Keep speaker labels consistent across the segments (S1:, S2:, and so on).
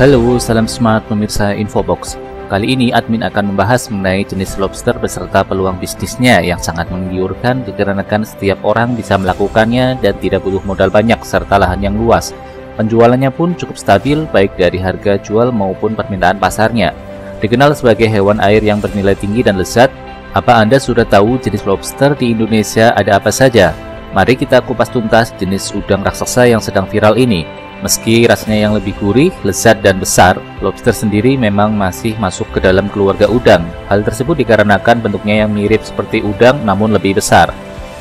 S1: Halo, salam smart pemirsa Infobox. Kali ini admin akan membahas mengenai jenis lobster beserta peluang bisnisnya yang sangat menggiurkan dikarenakan setiap orang bisa melakukannya dan tidak butuh modal banyak serta lahan yang luas. Penjualannya pun cukup stabil baik dari harga jual maupun permintaan pasarnya. Dikenal sebagai hewan air yang bernilai tinggi dan lezat, apa Anda sudah tahu jenis lobster di Indonesia ada apa saja? Mari kita kupas tuntas jenis udang raksasa yang sedang viral ini. Meski rasanya yang lebih gurih, lezat, dan besar, lobster sendiri memang masih masuk ke dalam keluarga udang. Hal tersebut dikarenakan bentuknya yang mirip seperti udang namun lebih besar.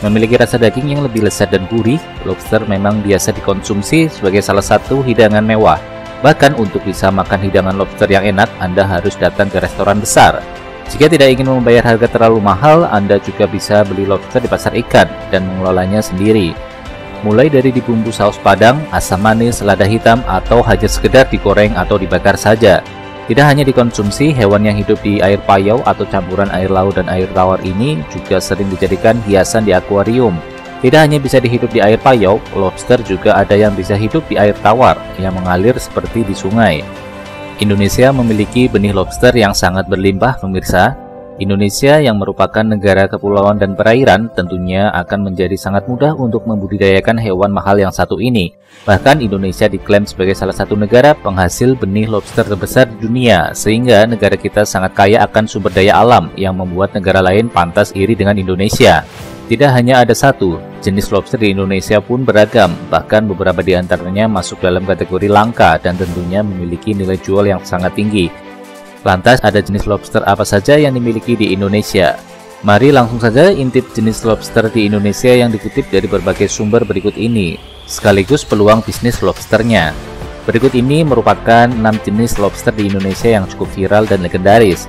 S1: Memiliki rasa daging yang lebih lezat dan gurih, lobster memang biasa dikonsumsi sebagai salah satu hidangan mewah. Bahkan untuk bisa makan hidangan lobster yang enak, Anda harus datang ke restoran besar. Jika tidak ingin membayar harga terlalu mahal, Anda juga bisa beli lobster di pasar ikan dan mengelolanya sendiri. Mulai dari dibumbu saus padang, asam manis, lada hitam, atau hanya sekedar digoreng atau dibakar saja. Tidak hanya dikonsumsi, hewan yang hidup di air payau atau campuran air laut dan air tawar ini juga sering dijadikan hiasan di akuarium. Tidak hanya bisa hidup di air payau, lobster juga ada yang bisa hidup di air tawar yang mengalir seperti di sungai. Indonesia memiliki benih lobster yang sangat berlimpah, pemirsa. Indonesia yang merupakan negara kepulauan dan perairan tentunya akan menjadi sangat mudah untuk membudidayakan hewan mahal yang satu ini. Bahkan Indonesia diklaim sebagai salah satu negara penghasil benih lobster terbesar di dunia, sehingga negara kita sangat kaya akan sumber daya alam yang membuat negara lain pantas iri dengan Indonesia. Tidak hanya ada satu, jenis lobster di Indonesia pun beragam, bahkan beberapa di antaranya masuk dalam kategori langka dan tentunya memiliki nilai jual yang sangat tinggi. Lantas ada jenis lobster apa saja yang dimiliki di Indonesia? Mari langsung saja intip jenis lobster di Indonesia yang dikutip dari berbagai sumber berikut ini, sekaligus peluang bisnis lobsternya. Berikut ini merupakan 6 jenis lobster di Indonesia yang cukup viral dan legendaris.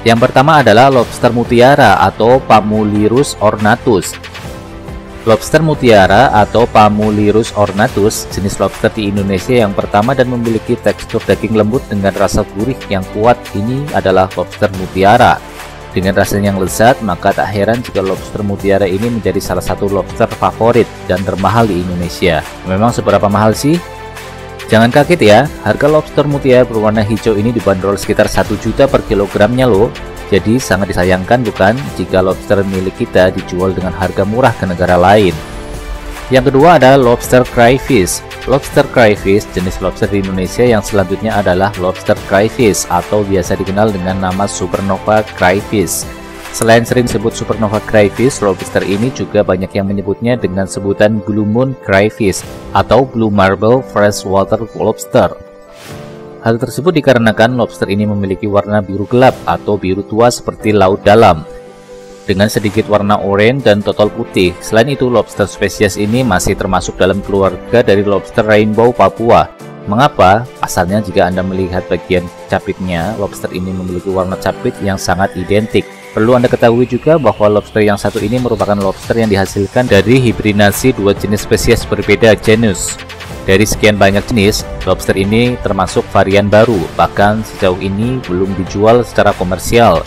S1: Yang pertama adalah lobster mutiara atau Pamulirus ornatus. Lobster mutiara atau Pamulirus ornatus, jenis lobster di Indonesia yang pertama dan memiliki tekstur daging lembut dengan rasa gurih yang kuat ini adalah lobster mutiara. Dengan rasanya yang lezat, maka tak heran jika lobster mutiara ini menjadi salah satu lobster favorit dan termahal di Indonesia. Memang seberapa mahal sih? Jangan kaget ya, harga lobster mutiara berwarna hijau ini dibanderol sekitar 1 juta per kilogramnya loh. Jadi sangat disayangkan bukan jika lobster milik kita dijual dengan harga murah ke negara lain. Yang kedua adalah lobster crayfish. Lobster crayfish, jenis lobster di Indonesia yang selanjutnya adalah lobster crayfish atau biasa dikenal dengan nama supernova crayfish. Selain sering disebut supernova crayfish, lobster ini juga banyak yang menyebutnya dengan sebutan blue moon crayfish atau blue marble freshwater lobster. Hal tersebut dikarenakan lobster ini memiliki warna biru gelap atau biru tua seperti laut dalam, dengan sedikit warna oranye dan total putih. Selain itu, lobster spesies ini masih termasuk dalam keluarga dari lobster rainbow Papua. Mengapa? Pasalnya jika Anda melihat bagian capitnya, lobster ini memiliki warna capit yang sangat identik. Perlu Anda ketahui juga bahwa lobster yang satu ini merupakan lobster yang dihasilkan dari hibridasi dua jenis spesies berbeda genus. Dari sekian banyak jenis, lobster ini termasuk varian baru, bahkan sejauh ini belum dijual secara komersial.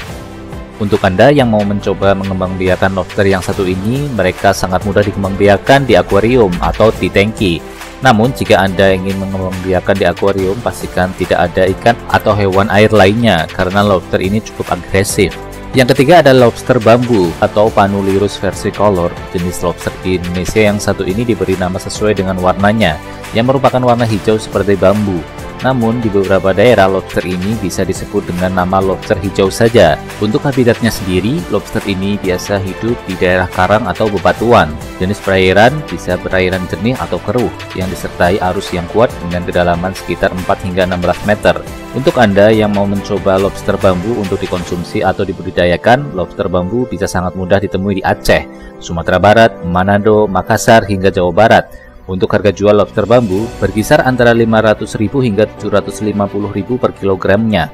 S1: Untuk Anda yang mau mencoba mengembangbiakan lobster yang satu ini, mereka sangat mudah dikembangbiakan di akuarium atau di tangki. Namun jika Anda ingin mengembangbiakan di akuarium, pastikan tidak ada ikan atau hewan air lainnya, karena lobster ini cukup agresif. Yang ketiga adalah lobster bambu atau Pamulirus versicolor. Jenis lobster di Indonesia yang satu ini diberi nama sesuai dengan warnanya, yang merupakan warna hijau seperti bambu. Namun di beberapa daerah lobster ini bisa disebut dengan nama lobster hijau saja. Untuk habitatnya sendiri, lobster ini biasa hidup di daerah karang atau bebatuan. Jenis perairan bisa perairan jernih atau keruh yang disertai arus yang kuat dengan kedalaman sekitar 4 hingga 16 meter. Untuk Anda yang mau mencoba lobster bambu untuk dikonsumsi atau dibudidayakan, lobster bambu bisa sangat mudah ditemui di Aceh, Sumatera Barat, Manado, Makassar, hingga Jawa Barat. Untuk harga jual lobster bambu berkisar antara 500.000 hingga 750.000 per kilogramnya.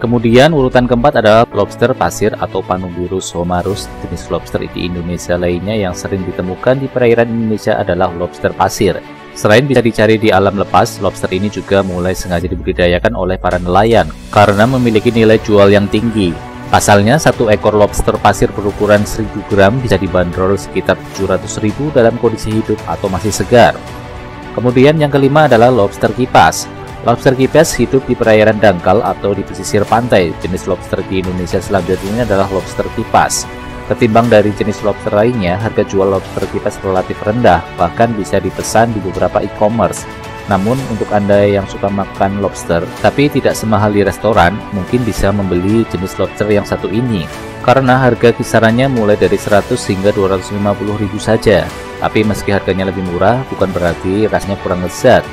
S1: Kemudian urutan keempat adalah lobster pasir atau Panubirus homarus. Jenis lobster di Indonesia lainnya yang sering ditemukan di perairan Indonesia adalah lobster pasir. Selain bisa dicari di alam lepas, lobster ini juga mulai sengaja dibudidayakan oleh para nelayan karena memiliki nilai jual yang tinggi. Pasalnya, satu ekor lobster pasir berukuran 1000 gram bisa dibanderol sekitar 700.000 dalam kondisi hidup atau masih segar. Kemudian yang kelima adalah lobster kipas. Lobster kipes hidup di perairan dangkal atau di pesisir pantai. Jenis lobster di Indonesia selanjutnya adalah lobster tipas. Ketimbang dari jenis lobster lainnya, harga jual lobster kipes relatif rendah, bahkan bisa dipesan di beberapa e-commerce. Namun untuk Anda yang suka makan lobster, tapi tidak semahal di restoran, mungkin bisa membeli jenis lobster yang satu ini. Karena harga kisarannya mulai dari 100 hingga 250.000 saja. Tapi meski harganya lebih murah, bukan berarti rasanya kurang lezat.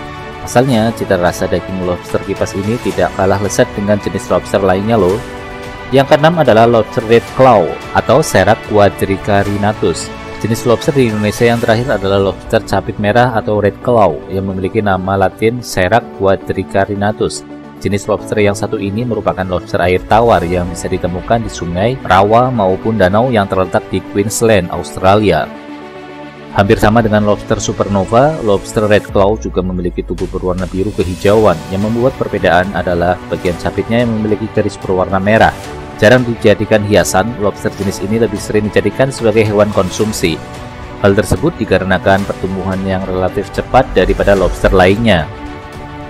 S1: Asalnya, cita rasa daging lobster kipas ini tidak kalah lezat dengan jenis lobster lainnya loh. Yang keenam adalah lobster red claw atau Serak quadricarinatus. Jenis lobster di Indonesia yang terakhir adalah lobster capit merah atau red claw yang memiliki nama latin Serak quadricarinatus. Jenis lobster yang satu ini merupakan lobster air tawar yang bisa ditemukan di sungai, rawa maupun danau yang terletak di Queensland, Australia. Hampir sama dengan lobster supernova, lobster red claw juga memiliki tubuh berwarna biru kehijauan. Yang membuat perbedaan adalah bagian capitnya yang memiliki garis berwarna merah. Jarang dijadikan hiasan, lobster jenis ini lebih sering dijadikan sebagai hewan konsumsi. Hal tersebut dikarenakan pertumbuhan yang relatif cepat daripada lobster lainnya.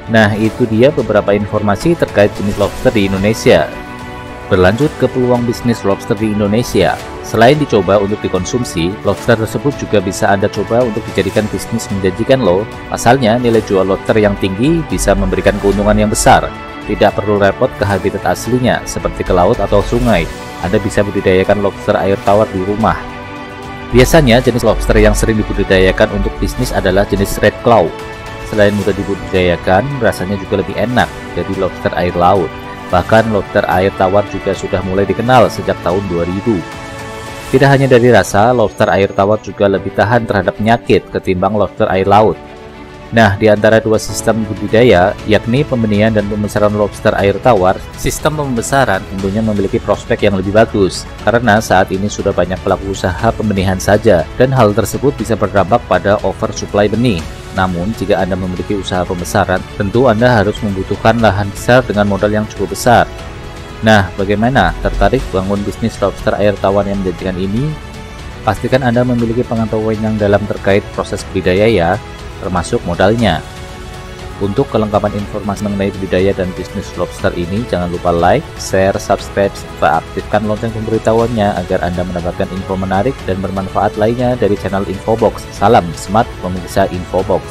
S1: Nah, itu dia beberapa informasi terkait jenis lobster di Indonesia. Berlanjut ke peluang bisnis lobster di Indonesia. Selain dicoba untuk dikonsumsi, lobster tersebut juga bisa Anda coba untuk dijadikan bisnis menjanjikan loh. Pasalnya, nilai jual lobster yang tinggi bisa memberikan keuntungan yang besar. Tidak perlu repot ke habitat aslinya, seperti ke laut atau sungai. Anda bisa budidayakan lobster air tawar di rumah. Biasanya, jenis lobster yang sering dibudidayakan untuk bisnis adalah jenis red claw. Selain mudah dibudidayakan, rasanya juga lebih enak dari lobster air laut. Bahkan lobster air tawar juga sudah mulai dikenal sejak tahun 2000. Tidak hanya dari rasa, lobster air tawar juga lebih tahan terhadap penyakit ketimbang lobster air laut. Nah, di antara dua sistem budidaya, yakni pembenihan dan pembesaran lobster air tawar, sistem pembesaran tentunya memiliki prospek yang lebih bagus, karena saat ini sudah banyak pelaku usaha pembenihan saja, dan hal tersebut bisa berdampak pada oversupply benih. Namun, jika Anda memiliki usaha pembesaran, tentu Anda harus membutuhkan lahan besar dengan modal yang cukup besar. Nah, bagaimana? Tertarik bangun bisnis lobster air tawar yang menjanjikan ini? Pastikan Anda memiliki pengetahuan yang dalam terkait proses budidaya ya, termasuk modalnya. Untuk kelengkapan informasi mengenai budidaya dan bisnis lobster ini, jangan lupa like, share, subscribe, serta aktifkan lonceng pemberitahuannya agar Anda mendapatkan info menarik dan bermanfaat lainnya dari channel Infobox. Salam smart pemirsa Infobox.